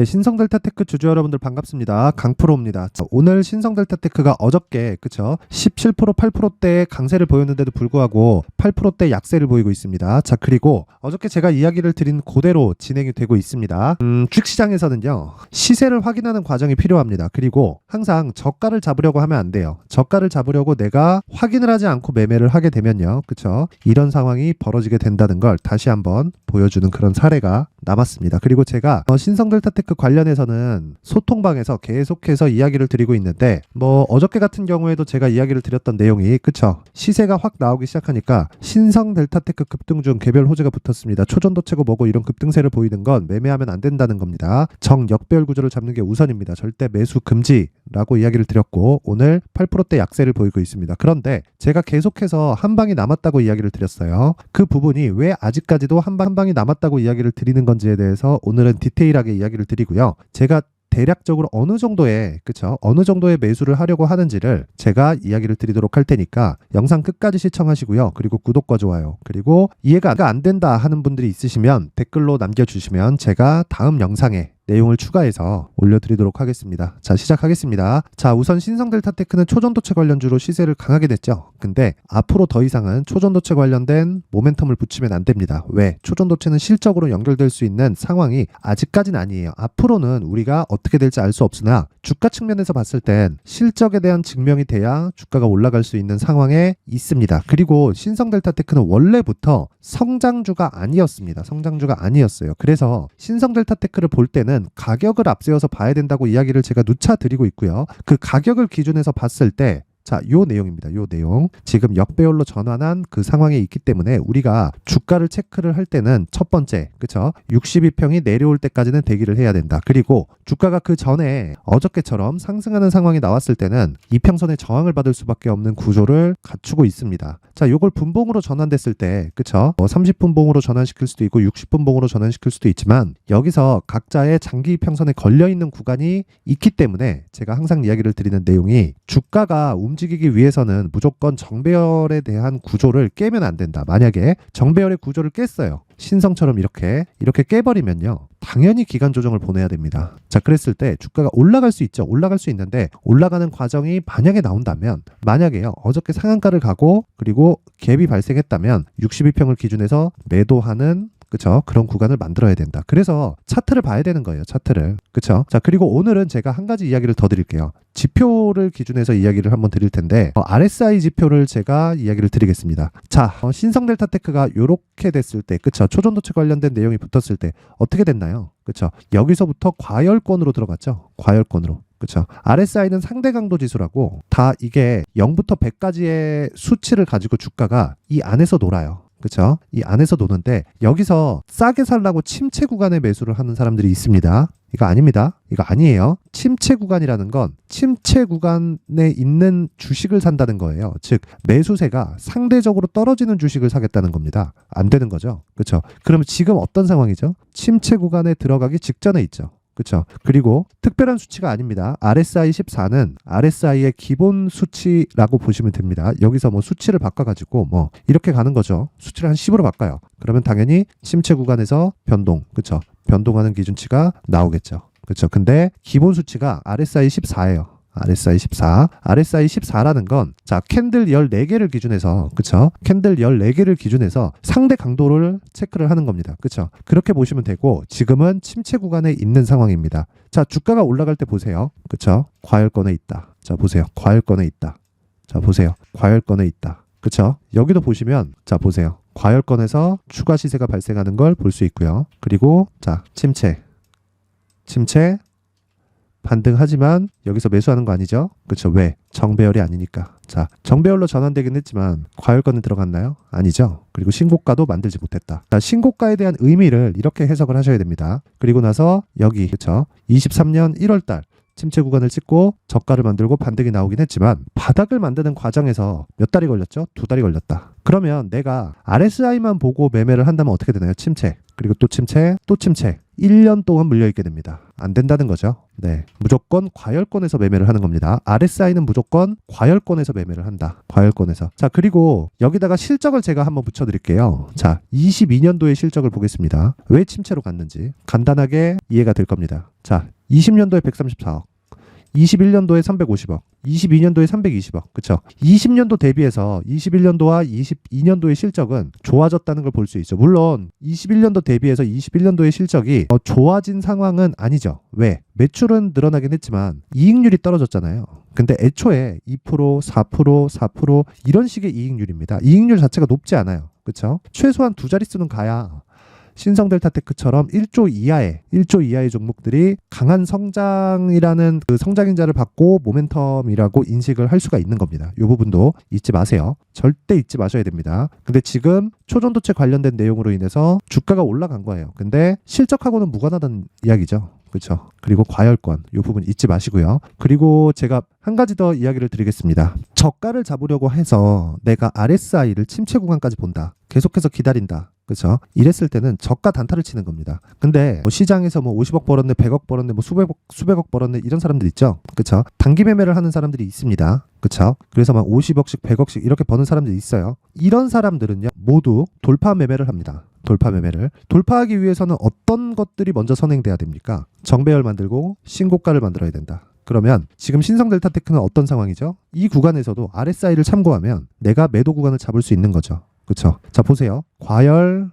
네, 신성델타테크 주주 여러분들 반갑습니다. 강프로입니다. 자, 오늘 신성델타테크가 어저께 그쵸 17% 8%대의 강세를 보였는데도 불구하고 8%대 약세를 보이고 있습니다. 자, 그리고 어저께 제가 이야기를 드린 그대로 진행이 되고 있습니다. 주식시장에서는요 시세를 확인하는 과정이 필요합니다. 그리고 항상 저가를 잡으려고 하면 안 돼요. 저가를 잡으려고 내가 확인을 하지 않고 매매를 하게 되면요 그쵸 이런 상황이 벌어지게 된다는 걸 다시 한번 보여주는 그런 사례가 남았습니다. 그리고 제가 신성델타테크 관련해서는 소통방에서 계속해서 이야기를 드리고 있는데 어저께 같은 경우에도 제가 이야기를 드렸던 내용이 그쵸 시세가 확 나오기 시작하니까 신성델타테크 급등 중 개별 호재가 붙었습니다. 초전도체고 뭐고 이런 급등세를 보이는 건 매매하면 안 된다는 겁니다. 정역배열 구조를 잡는 게 우선입니다. 절대 매수 금지라고 이야기를 드렸고 오늘 8%대 약세를 보이고 있습니다. 그런데 제가 계속해서 한 방이 남았다고 이야기를 드렸어요. 그 부분이 왜 아직까지도 한 방이 남았다고 이야기를 드리는 건지에 대해서 오늘은 디테일하게 이야기를 드리고요. 제가 대략적으로 어느 정도의 매수를 하려고 하는지를 제가 이야기를 드리도록 할 테니까 영상 끝까지 시청하시고요. 그리고 구독과 좋아요 그리고 이해가 안 된다 하는 분들이 있으시면 댓글로 남겨주시면 제가 다음 영상에 내용을 추가해서 올려드리도록 하겠습니다. 자, 시작하겠습니다. 자, 우선 신성델타테크는 초전도체 관련주로 시세를 강하게 냈죠. 근데 앞으로 더 이상은 초전도체 관련된 모멘텀을 붙이면 안 됩니다. 왜? 초전도체는 실적으로 연결될 수 있는 상황이 아직까지는 아니에요. 앞으로는 우리가 어떻게 될지 알 수 없으나 주가 측면에서 봤을 땐 실적에 대한 증명이 돼야 주가가 올라갈 수 있는 상황에 있습니다. 그리고 신성델타테크는 원래부터 성장주가 아니었습니다. 성장주가 아니었어요. 그래서 신성델타테크를 볼 때는 가격을 앞세워서 봐야 된다고 이야기를 제가 누차 드리고 있고요. 그 가격을 기준해서 봤을 때 자, 요 내용입니다. 요 내용. 지금 역배열로 전환한 그 상황에 있기 때문에 우리가 주가를 체크를 할 때는 첫 번째, 그쵸? 62평이 내려올 때까지는 대기를 해야 된다. 그리고 주가가 그 전에 어저께처럼 상승하는 상황이 나왔을 때는 이평선의 저항을 받을 수밖에 없는 구조를 갖추고 있습니다. 자, 요걸 분봉으로 전환됐을 때, 그쵸? 30분봉으로 전환시킬 수도 있고 60분봉으로 전환시킬 수도 있지만 여기서 각자의 장기 이평선에 걸려있는 구간이 있기 때문에 제가 항상 이야기를 드리는 내용이 주가가 움직이기 위해서는 무조건 정배열에 대한 구조를 깨면 안 된다. 만약에 정배열의 구조를 깼어요. 신성처럼 이렇게 깨버리면요. 당연히 기간 조정을 보내야 됩니다. 자, 그랬을 때 주가가 올라갈 수 있죠. 올라갈 수 있는데 올라가는 과정이 만약에 나온다면 만약에요. 어저께 상한가를 가고 그리고 갭이 발생했다면 62평을 기준해서 매도하는 그쵸? 그런 구간을 만들어야 된다. 그래서 차트를 봐야 되는 거예요. 차트를. 그쵸? 자, 그리고 오늘은 제가 한 가지 이야기를 더 드릴게요. 지표를 기준해서 이야기를 한번 드릴 텐데 RSI 지표를 제가 이야기를 드리겠습니다. 자, 신성델타테크가 요렇게 됐을 때 그쵸? 초전도체 관련된 내용이 붙었을 때 어떻게 됐나요? 그쵸? 여기서부터 과열권으로 들어갔죠. 과열권으로. 그쵸. RSI는 상대 강도 지수라고 다 이게 0부터 100까지의 수치를 가지고 주가가 이 안에서 놀아요. 그쵸? 이 안에서 노는데 여기서 싸게 살라고 침체 구간에 매수를 하는 사람들이 있습니다. 이거 아닙니다. 이거 아니에요. 침체 구간이라는 건 침체 구간에 있는 주식을 산다는 거예요. 즉 매수세가 상대적으로 떨어지는 주식을 사겠다는 겁니다. 안 되는 거죠. 그쵸? 그러면 지금 어떤 상황이죠? 침체 구간에 들어가기 직전에 있죠. 그렇죠. 그리고 특별한 수치가 아닙니다. RSI 14는 RSI의 기본 수치라고 보시면 됩니다. 여기서 수치를 바꿔가지고 이렇게 가는 거죠. 수치를 한 10으로 바꿔요. 그러면 당연히 침체 구간에서 변동, 그렇죠. 변동하는 기준치가 나오겠죠. 그렇죠. 근데 기본 수치가 RSI 14예요. RSI 14. RSI 14라는 건, 자, 캔들 14개를 기준해서, 그쵸? 캔들 14개를 기준해서 상대 강도를 체크를 하는 겁니다. 그쵸? 그렇게 보시면 되고, 지금은 침체 구간에 있는 상황입니다. 자, 주가가 올라갈 때 보세요. 그쵸? 과열권에 있다. 자, 보세요. 과열권에 있다. 자, 보세요. 과열권에 있다. 그쵸? 여기도 보시면, 자, 보세요. 과열권에서 추가 시세가 발생하는 걸 볼 수 있고요. 그리고, 자, 침체. 반등하지만 여기서 매수하는 거 아니죠? 그렇죠. 왜? 정배열이 아니니까. 자, 정배열로 전환되긴 했지만 과열권에 들어갔나요? 아니죠. 그리고 신고가도 만들지 못했다. 자, 신고가에 대한 의미를 이렇게 해석을 하셔야 됩니다. 그리고 나서 여기 그렇죠. 23년 1월달 침체 구간을 찍고 저가를 만들고 반등이 나오긴 했지만 바닥을 만드는 과정에서 몇 달이 걸렸죠? 2달이 걸렸다. 그러면 내가 RSI만 보고 매매를 한다면 어떻게 되나요? 침체. 그리고 또 침체, 또 침체. 1년 동안 물려있게 됩니다. 안 된다는 거죠. 네, 무조건 과열권에서 매매를 하는 겁니다. RSI는 무조건 과열권에서 매매를 한다. 과열권에서. 자, 그리고 여기다가 실적을 제가 한번 붙여드릴게요. 자, 22년도의 실적을 보겠습니다. 왜 침체로 갔는지 간단하게 이해가 될 겁니다. 자, 20년도에 134억, 21년도에 350억, 22년도에 320억. 그쵸? 20년도 대비해서 21년도와 22년도의 실적은 좋아졌다는 걸 볼 수 있죠. 물론 21년도 대비해서 21년도의 실적이 좋아진 상황은 아니죠. 왜? 매출은 늘어나긴 했지만 이익률이 떨어졌잖아요. 근데 애초에 2%, 4%, 4% 이런 식의 이익률입니다. 이익률 자체가 높지 않아요. 그쵸? 최소한 두 자릿수는 가야 신성델타테크처럼 1조 이하의 종목들이 강한 성장이라는 그 성장인자를 받고 모멘텀이라고 인식을 할 수가 있는 겁니다. 이 부분도 잊지 마세요. 절대 잊지 마셔야 됩니다. 근데 지금 초전도체 관련된 내용으로 인해서 주가가 올라간 거예요. 근데 실적하고는 무관하다는 이야기죠. 그렇죠. 그리고 과열권 이 부분 잊지 마시고요. 그리고 제가 한 가지 더 이야기를 드리겠습니다. 저가를 잡으려고 해서 내가 RSI를 침체 구간까지 본다. 계속해서 기다린다. 그렇죠. 이랬을 때는 저가 단타를 치는 겁니다. 근데 뭐 시장에서 뭐 50억 벌었네, 100억 벌었네, 뭐 수백억 벌었네 이런 사람들 있죠. 그렇죠. 단기 매매를 하는 사람들이 있습니다. 그렇죠. 그래서 막 50억씩, 100억씩 이렇게 버는 사람들이 있어요. 이런 사람들은요 모두 돌파 매매를 합니다. 돌파 매매를. 돌파하기 위해서는 어떤 것들이 먼저 선행돼야 됩니까? 정배열 만들고 신고가를 만들어야 된다. 그러면 지금 신성델타테크는 어떤 상황이죠? 이 구간에서도 RSI를 참고하면 내가 매도 구간을 잡을 수 있는 거죠. 그렇죠. 자, 보세요. 과열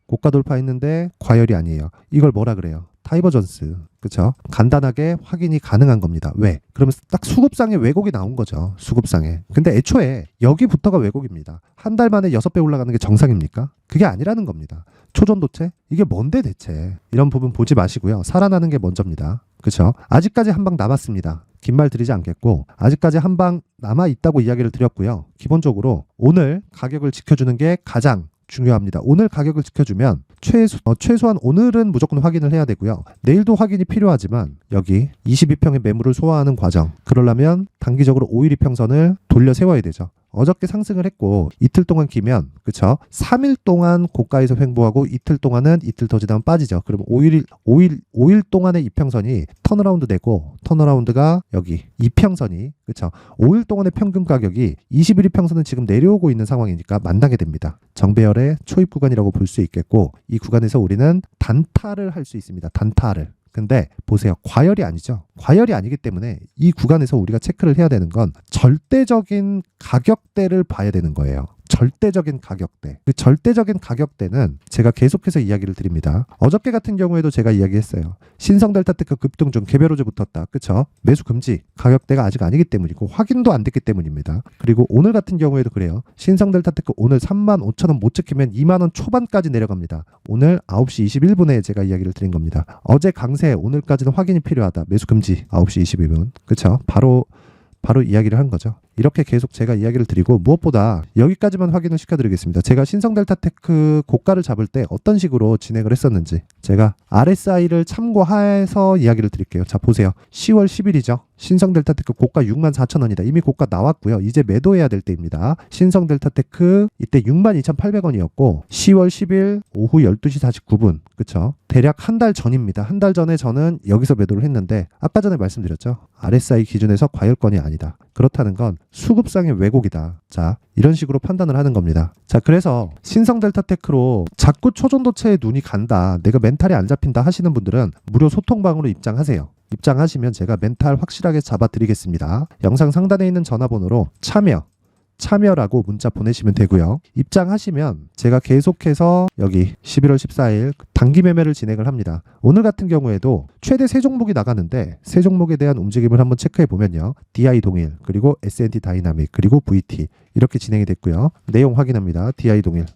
고가 돌파했는데 과열이 아니에요. 이걸 뭐라 그래요? 다이버전스. 그렇죠. 간단하게 확인이 가능한 겁니다. 왜? 그러면 딱 수급상에 왜곡이 나온 거죠. 수급상에. 근데 애초에 여기부터가 왜곡입니다. 한 달 만에 6배 올라가는 게 정상입니까? 그게 아니라는 겁니다. 초전도체? 이게 뭔데 대체? 이런 부분 보지 마시고요. 살아나는 게 먼저입니다. 그렇죠. 아직까지 한 방 남았습니다. 긴 말 드리지 않겠고 아직까지 한 방 남아 있다고 이야기를 드렸고요. 기본적으로 오늘 가격을 지켜주는 게 가장 중요합니다. 오늘 가격을 지켜주면 최소한 오늘은 무조건 확인을 해야 되고요. 내일도 확인이 필요하지만 여기 22평의 매물을 소화하는 과정, 그러려면 단기적으로 5일 이평선을 돌려 세워야 되죠. 어저께 상승을 했고 이틀 동안 기면 그쵸? 3일 동안 고가에서 횡보하고 이틀 동안은 이틀 더 지나면 빠지죠. 그럼 5일 동안의 이평선이 턴어라운드 되고 턴어라운드가 여기 이평선이 그쵸? 5일 동안의 평균 가격이 21 이평선은 지금 내려오고 있는 상황이니까 만나게 됩니다. 정배열의 초입 구간이라고 볼 수 있겠고 이 구간에서 우리는 단타를 할 수 있습니다. 단타를. 근데 보세요. 과열이 아니죠. 과열이 아니기 때문에 이 구간에서 우리가 체크를 해야 되는 건 절대적인 가격대를 봐야 되는 거예요. 절대적인 가격대. 그 절대적인 가격대는 제가 계속해서 이야기를 드립니다. 어저께 같은 경우에도 제가 이야기했어요. 신성델타테크 급등 중 개별호재 붙었다. 그쵸? 매수 금지. 가격대가 아직 아니기 때문이고 확인도 안 됐기 때문입니다. 그리고 오늘 같은 경우에도 그래요. 신성델타테크 오늘 35,000원 못 지키면 2만원 초반까지 내려갑니다. 오늘 9시 21분에 제가 이야기를 드린 겁니다. 어제 강세 오늘까지는 확인이 필요하다. 매수 금지 9시 22분. 그쵸? 바로 이야기를 한 거죠. 이렇게 계속 제가 이야기를 드리고 무엇보다 여기까지만 확인을 시켜드리겠습니다. 제가 신성델타테크 고가를 잡을 때 어떤 식으로 진행을 했었는지 제가 RSI를 참고해서 이야기를 드릴게요. 자, 보세요. 10월 10일이죠. 신성델타테크 고가 64,000원이다. 이미 고가 나왔고요. 이제 매도해야 될 때입니다. 신성델타테크 이때 62,800원이었고 10월 10일 오후 12시 49분 그쵸? 대략 한 달 전입니다. 한 달 전에 저는 여기서 매도를 했는데 아까 전에 말씀드렸죠. RSI 기준에서 과열권이 아니다. 그렇다는 건 수급상의 왜곡이다. 자, 이런 식으로 판단을 하는 겁니다. 자, 그래서 신성델타테크로 자꾸 초전도체에 눈이 간다. 내가 멘탈이 안 잡힌다 하시는 분들은 무료 소통방으로 입장하세요. 입장하시면 제가 멘탈 확실하게 잡아드리겠습니다. 영상 상단에 있는 전화번호로 참여라고 문자 보내시면 되고요. 입장하시면 제가 계속해서 여기 11월 14일 단기 매매를 진행을 합니다. 오늘 같은 경우에도 최대 3종목이 나가는데 3종목에 대한 움직임을 한번 체크해 보면요. DI 동일, 그리고 S&T 다이나믹, 그리고 VT 이렇게 진행이 됐고요. 내용 확인합니다. DI 동일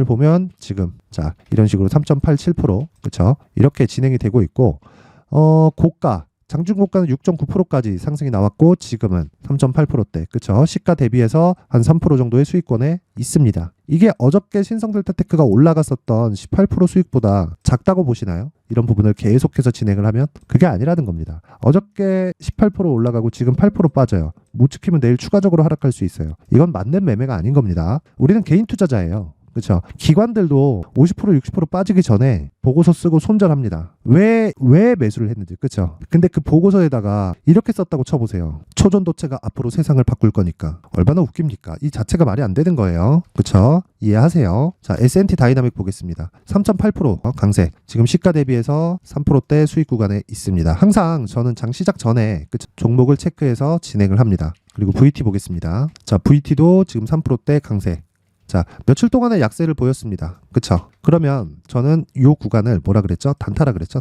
보면 지금 자 이런 식으로 3.87% 그쵸? 이렇게 진행이 되고 있고 고가 장중고가는 6.9%까지 상승이 나왔고 지금은 3.8%대 그쵸? 시가 대비해서 한 3% 정도의 수익권에 있습니다. 이게 어저께 신성델타테크가 올라갔었던 18% 수익보다 작다고 보시나요? 이런 부분을 계속해서 진행을 하면 그게 아니라는 겁니다. 어저께 18% 올라가고 지금 8% 빠져요. 못 지키면 내일 추가적으로 하락할 수 있어요. 이건 맞는 매매가 아닌 겁니다. 우리는 개인 투자자예요. 그렇죠? 기관들도 50% 60% 빠지기 전에 보고서 쓰고 손절합니다. 왜 매수를 했는지. 그렇죠? 근데 그 보고서에다가 이렇게 썼다고 쳐보세요. 초전도체가 앞으로 세상을 바꿀 거니까. 얼마나 웃깁니까? 이 자체가 말이 안 되는 거예요. 그렇죠? 이해하세요. 자, S&T 다이나믹 보겠습니다. 3.8% 강세. 지금 시가 대비해서 3%대 수익 구간에 있습니다. 항상 저는 장 시작 전에 그 종목을 체크해서 진행을 합니다. 그리고 VT 보겠습니다. 자, VT도 지금 3%대 강세. 자, 며칠 동안의 약세를 보였습니다. 그쵸? 그러면 저는 이 구간을 뭐라 그랬죠? 단타라 그랬죠?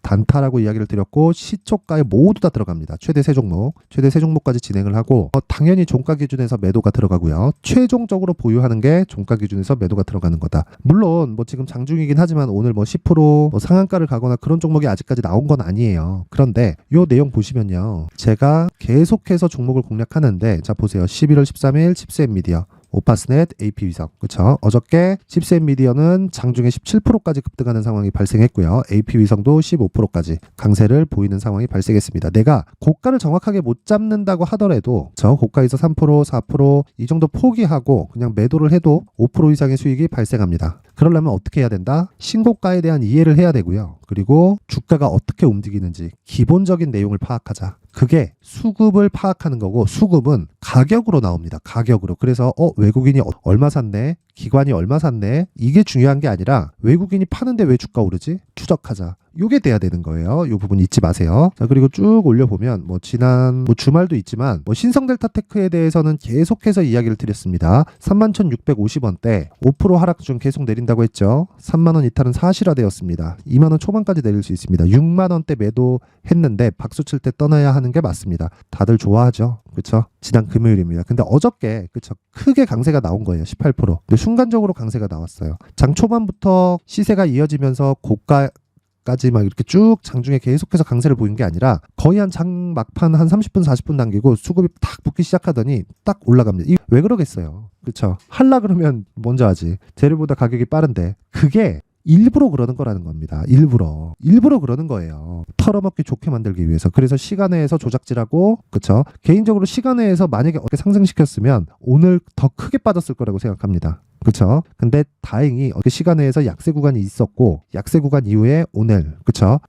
단타라고 이야기를 드렸고, 시초가에 모두 다 들어갑니다. 최대 세 종목까지 진행을 하고, 당연히 종가 기준에서 매도가 들어가고요. 최종적으로 보유하는 게 종가 기준에서 매도가 들어가는 거다. 물론 뭐 지금 장중이긴 하지만 오늘 뭐 10% 뭐 상한가를 가거나 그런 종목이 아직까지 나온 건 아니에요. 그런데 이 내용 보시면요, 제가 계속해서 종목을 공략하는데, 자 보세요. 11월 13일 칩스앤미디어, 오파스넷, AP위성. 그쵸? 어저께 칩스앤미디어는 장중에 17%까지 급등하는 상황이 발생했고요. AP위성도 15%까지 강세를 보이는 상황이 발생했습니다. 내가 고가를 정확하게 못 잡는다고 하더라도 저 고가에서 3%, 4% 이 정도 포기하고 그냥 매도를 해도 5% 이상의 수익이 발생합니다. 그러려면 어떻게 해야 된다? 신고가에 대한 이해를 해야 되고요. 그리고 주가가 어떻게 움직이는지 기본적인 내용을 파악하자. 그게 수급을 파악하는 거고, 수급은 가격으로 나옵니다. 가격으로. 그래서 외국인이 얼마 샀네? 기관이 얼마 샀네? 이게 중요한 게 아니라 외국인이 파는데 왜 주가 오르지? 추적하자. 요게 돼야 되는 거예요. 요 부분 잊지 마세요. 자, 그리고 쭉 올려보면 지난 주말도 있지만 신성델타테크에 대해서는 계속해서 이야기를 드렸습니다. 31,650원대 5% 하락 중 계속 내린다고 했죠. 3만원 이탈은 사실화되었습니다. 2만원 초반까지 내릴 수 있습니다. 6만원대 매도했는데 박수칠 때 떠나야 하는 게 맞습니다. 다들 좋아하죠. 그렇죠? 지난 금요일입니다. 근데 어저께 그렇죠? 크게 강세가 나온 거예요. 18%. 근데 순간적으로 강세가 나왔어요. 장 초반부터 시세가 이어지면서 고가까지 막 이렇게 쭉 장중에 계속해서 강세를 보인 게 아니라 거의 한 장 막판 한 30분 40분 남기고 수급이 탁 붙기 시작하더니 딱 올라갑니다. 이게 왜 그러겠어요? 그렇죠? 할라 그러면 먼저 하지. 재료보다 가격이 빠른데 그게 일부러 그러는 거라는 겁니다. 일부러 그러는 거예요. 털어먹기 좋게 만들기 위해서. 그래서 시간외에서 조작질하고, 그쵸? 개인적으로 시간외에서 만약에 어떻게 상승시켰으면 오늘 더 크게 빠졌을 거라고 생각합니다. 그쵸? 근데 다행히 시간외에서 약세 구간이 있었고, 약세 구간 이후에 오늘, 그쵸?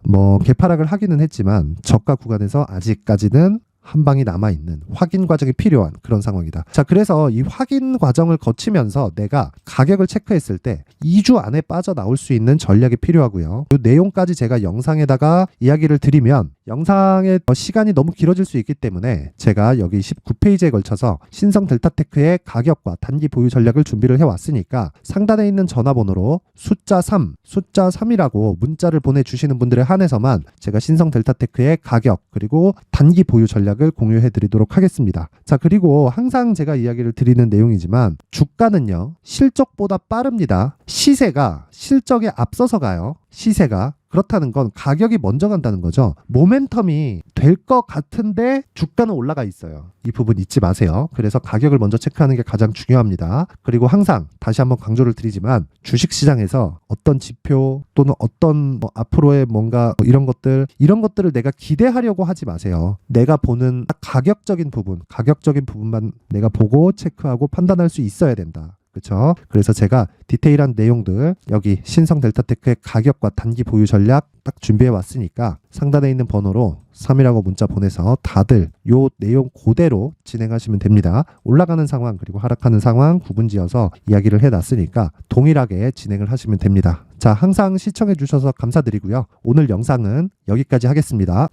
개파락을 하기는 했지만 저가 구간에서 아직까지는 한 방이 남아있는 확인 과정이 필요한 그런 상황이다. 자, 그래서 이 확인 과정을 거치면서 내가 가격을 체크했을 때 2주 안에 빠져나올 수 있는 전략이 필요하고요. 이 내용까지 제가 영상에다가 이야기를 드리면 영상의 시간이 너무 길어질 수 있기 때문에 제가 여기 19페이지에 걸쳐서 신성델타테크의 가격과 단기 보유 전략을 준비를 해왔으니까 상단에 있는 전화번호로 숫자 3이라고 문자를 보내주시는 분들에 한해서만 제가 신성델타테크의 가격 그리고 단기 보유 전략을 공유해 드리도록 하겠습니다. 자, 그리고 항상 제가 이야기를 드리는 내용이지만 주가는요, 실적보다 빠릅니다. 시세가 실적에 앞서서 가요. 시세가. 그렇다는 건 가격이 먼저 간다는 거죠. 모멘텀이 될 것 같은데 주가는 올라가 있어요. 이 부분 잊지 마세요. 그래서 가격을 먼저 체크하는 게 가장 중요합니다. 그리고 항상 다시 한번 강조를 드리지만 주식시장에서 어떤 지표 또는 어떤 앞으로의 뭔가 이런 것들을 내가 기대하려고 하지 마세요. 내가 보는 가격적인 부분만 내가 보고 체크하고 판단할 수 있어야 된다. 그렇죠? 그래서 제가 디테일한 내용들 여기 신성델타테크의 가격과 단기 보유 전략 딱 준비해 왔으니까 상단에 있는 번호로 3이라고 문자 보내서 다들 요 내용 그대로 진행하시면 됩니다. 올라가는 상황 그리고 하락하는 상황 구분지어서 이야기를 해놨으니까 동일하게 진행을 하시면 됩니다. 자, 항상 시청해 주셔서 감사드리고요. 오늘 영상은 여기까지 하겠습니다.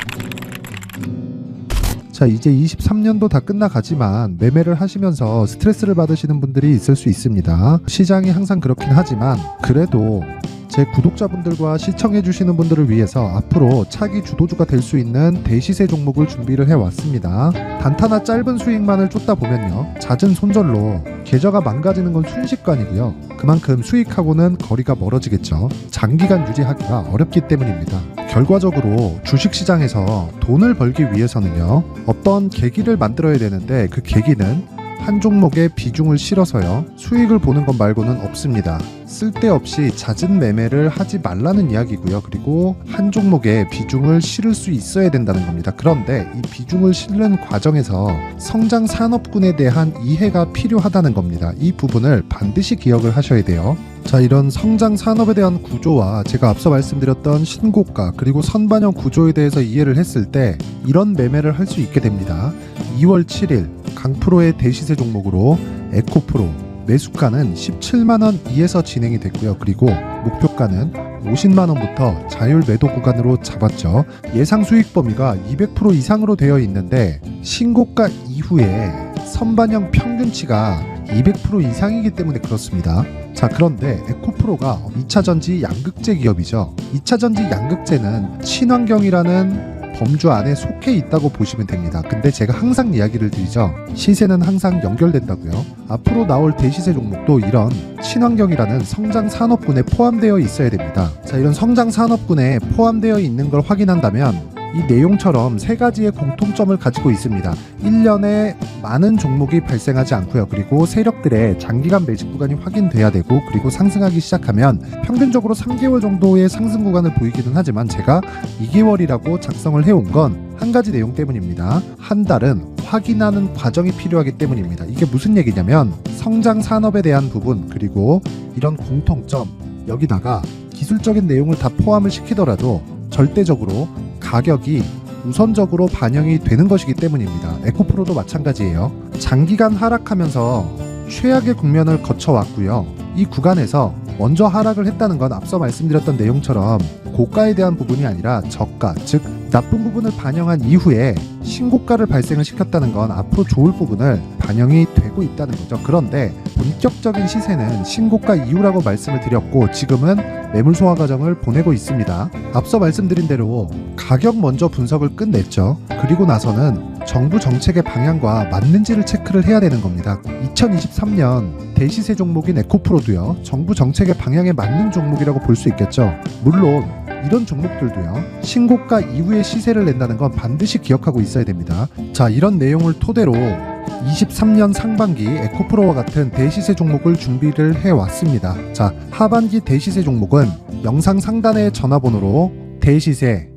자, 이제 23년도 다 끝나가지만 매매를 하시면서 스트레스를 받으시는 분들이 있을 수 있습니다. 시장이 항상 그렇긴 하지만 그래도 제 구독자분들과 시청해주시는 분들을 위해서 앞으로 차기 주도주가 될 수 있는 대시세 종목을 준비를 해왔습니다. 단타나 짧은 수익만을 쫓다 보면요, 잦은 손절로 계좌가 망가지는 건 순식간이고요. 그만큼 수익하고는 거리가 멀어지겠죠. 장기간 유지하기가 어렵기 때문입니다. 결과적으로 주식시장에서 돈을 벌기 위해서는요, 어떤 계기를 만들어야 되는데 그 계기는 한 종목에 비중을 실어서요. 수익을 보는 것 말고는 없습니다. 쓸데없이 잦은 매매를 하지 말라는 이야기고요. 그리고 한 종목에 비중을 실을 수 있어야 된다는 겁니다. 그런데 이 비중을 실는 과정에서 성장 산업군에 대한 이해가 필요하다는 겁니다. 이 부분을 반드시 기억을 하셔야 돼요. 자, 이런 성장 산업에 대한 구조와 제가 앞서 말씀드렸던 신고가 그리고 선반영 구조에 대해서 이해를 했을 때 이런 매매를 할 수 있게 됩니다. 2월 7일 강프로의 대시세 종목으로 에코프로 매수가는 17만원 이에서 진행이 됐고요. 그리고 목표가는 50만원부터 자율 매도 구간으로 잡았죠. 예상 수익 범위가 200% 이상으로 되어 있는데 신고가 이후에 선반영 평균치가 200% 이상이기 때문에 그렇습니다. 자, 그런데 에코프로가 2차전지 양극재 기업이죠. 2차전지 양극재는 친환경이라는 범주 안에 속해 있다고 보시면 됩니다. 근데 제가 항상 이야기를 드리죠. 시세는 항상 연결된다고요. 앞으로 나올 대시세 종목도 이런 친환경이라는 성장 산업군에 포함되어 있어야 됩니다. 자, 이런 성장 산업군에 포함되어 있는 걸 확인한다면 이 내용처럼 세 가지의 공통점을 가지고 있습니다. 1년에 많은 종목이 발생하지 않고요. 그리고 세력들의 장기간 매집 구간이 확인돼야 되고, 그리고 상승하기 시작하면 평균적으로 3개월 정도의 상승 구간을 보이기는 하지만 제가 2개월이라고 작성을 해온 건 한 가지 내용 때문입니다. 한 달은 확인하는 과정이 필요하기 때문입니다. 이게 무슨 얘기냐면 성장 산업에 대한 부분 그리고 이런 공통점, 여기다가 기술적인 내용을 다 포함을 시키더라도 절대적으로 가격이 우선적으로 반영이 되는 것이기 때문입니다. 에코프로도 마찬가지예요. 장기간 하락하면서 최악의 국면을 거쳐왔고요. 이 구간에서 먼저 하락을 했다는 건 앞서 말씀드렸던 내용처럼 고가에 대한 부분이 아니라 저가, 즉 나쁜 부분을 반영한 이후에 신고가를 발생을 시켰다는 건 앞으로 좋을 부분을 반영이 되고 있다는 거죠. 그런데 본격적인 시세는 신고가 이후라고 말씀을 드렸고 지금은 매물 소화 과정을 보내고 있습니다. 앞서 말씀드린 대로 가격 먼저 분석을 끝냈죠. 그리고 나서는 정부 정책의 방향과 맞는지를 체크를 해야 되는 겁니다. 2023년 대시세 종목인 에코프로도요, 정부 정책의 방향에 맞는 종목이라고 볼 수 있겠죠. 물론 이런 종목들도요, 신고가 이후에 시세를 낸다는 건 반드시 기억하고 있어야 됩니다. 자, 이런 내용을 토대로 23년 상반기 에코프로와 같은 대시세 종목을 준비를 해왔습니다. 자, 하반기 대시세 종목은 영상 상단의 전화번호로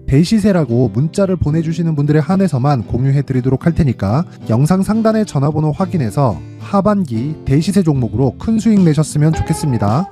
대시세라고 문자를 보내주시는 분들에 한해서만 공유해드리도록 할 테니까 영상 상단의 전화번호 확인해서 하반기 대시세 종목으로 큰 수익 내셨으면 좋겠습니다.